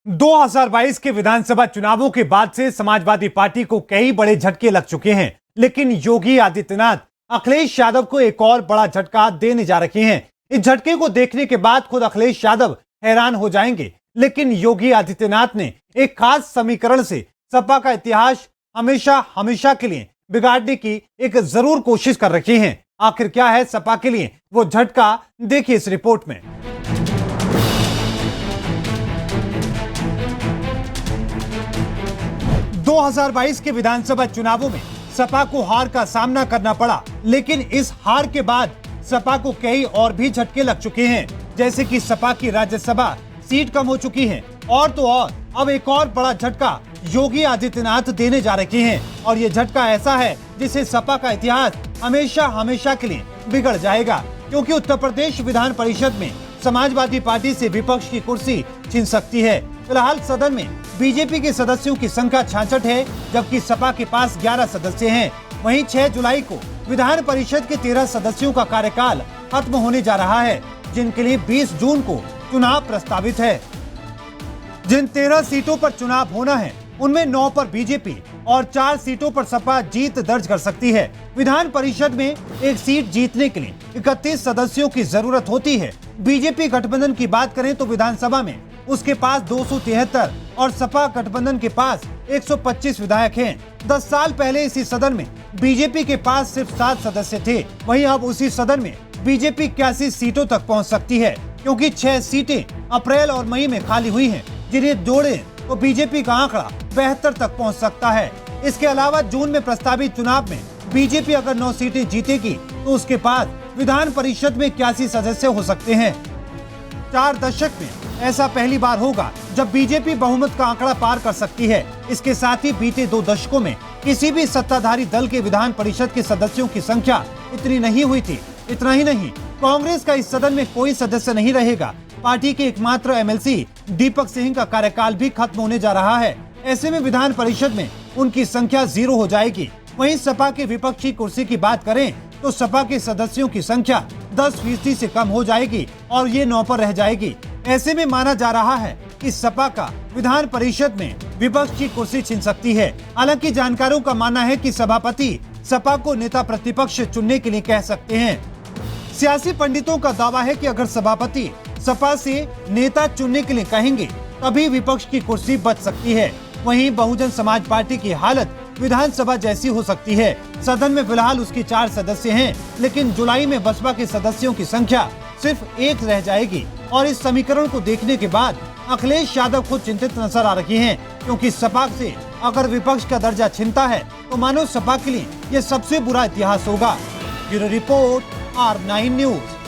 2022 के विधानसभा चुनावों के बाद से समाजवादी पार्टी को कई बड़े झटके लग चुके हैं, लेकिन योगी आदित्यनाथ अखिलेश यादव को एक और बड़ा झटका देने जा रहे हैं। इस झटके को देखने के बाद खुद अखिलेश यादव हैरान हो जाएंगे, लेकिन योगी आदित्यनाथ ने एक खास समीकरण से सपा का इतिहास हमेशा हमेशा के लिए बिगाड़ने की एक जरूर कोशिश कर रखी है। आखिर क्या है सपा के लिए वो झटका, देखिए इस रिपोर्ट में। दो 2022 के विधानसभा चुनावों में सपा को हार का सामना करना पड़ा, लेकिन इस हार के बाद सपा को कई और भी झटके लग चुके हैं, जैसे कि सपा की राज्यसभा सीट कम हो चुकी है और तो और अब एक और बड़ा झटका योगी आदित्यनाथ देने जा रहे हैं और ये झटका ऐसा है जिसे सपा का इतिहास हमेशा हमेशा के लिए बिगड़ जाएगा, क्योंकि उत्तर प्रदेश विधान परिषद में समाजवादी पार्टी से विपक्ष की कुर्सी छीन सकती है। फिलहाल सदन में बीजेपी के सदस्यों की संख्या 66 है, जबकि सपा के पास 11 सदस्य हैं। वहीं 6 जुलाई को विधान परिषद के 13 सदस्यों का कार्यकाल खत्म होने जा रहा है, जिनके लिए 20 जून को चुनाव प्रस्तावित है। जिन 13 सीटों पर चुनाव होना है उनमें 9 पर बीजेपी और 4 सीटों पर सपा जीत दर्ज कर सकती है। विधान परिषद में एक सीट जीतने के लिए 31 सदस्यों की जरूरत होती है। बीजेपी गठबंधन की बात करें तो विधानसभा में उसके पास 273 और सपा गठबंधन के पास 125 विधायक हैं। 10 साल पहले इसी सदन में बीजेपी के पास सिर्फ 7 सदस्य थे। वहीं अब उसी सदन में बीजेपी 81 सीटों तक पहुंच सकती है, क्योंकि 6 सीटें अप्रैल और मई में खाली हुई हैं, जिन्हें जोड़े तो बीजेपी का आंकड़ा 72 तक पहुंच सकता है। इसके अलावा जून में प्रस्तावित चुनाव में बीजेपी अगर 9 सीटें जीतेगी तो उसके बाद विधान परिषद में 81 सदस्य हो सकते हैं। 4 दशक में ऐसा पहली बार होगा जब बीजेपी बहुमत का आंकड़ा पार कर सकती है। इसके साथ ही बीते 2 दशकों में किसी भी सत्ताधारी दल के विधान परिषद के सदस्यों की संख्या इतनी नहीं हुई थी। इतना ही नहीं, कांग्रेस का इस सदन में कोई सदस्य नहीं रहेगा। पार्टी के एकमात्र एमएलसी दीपक सिंह का कार्यकाल भी खत्म होने जा रहा है। ऐसे में विधान परिषद में उनकी संख्या 0 हो जाएगी। वहीं सपा के विपक्षी कुर्सी की बात करें तो सपा के सदस्यों की संख्या 10% से कम हो जाएगी और ये 9 पर रह जाएगी। ऐसे में माना जा रहा है कि सपा का विधान परिषद में विपक्ष की कुर्सी छीन सकती है। हालांकि जानकारों का मानना है कि सभापति सपा को नेता प्रतिपक्ष चुनने के लिए कह सकते हैं। सियासी पंडितों का दावा है कि अगर सभापति सपा से नेता चुनने के लिए कहेंगे तभी विपक्ष की कुर्सी बच सकती है। वहीं बहुजन समाज पार्टी की हालत विधानसभा जैसी हो सकती है। सदन में फिलहाल उसकी 4 सदस्य हैं, लेकिन जुलाई में बसपा के सदस्यों की संख्या सिर्फ 1 रह जाएगी और इस समीकरण को देखने के बाद अखिलेश यादव खुद चिंतित नजर आ रहे हैं, क्योंकि सपा से अगर विपक्ष का दर्जा छिनता है तो मानो सपा के लिए ये सबसे बुरा इतिहास होगा। Bureau report, R9 news.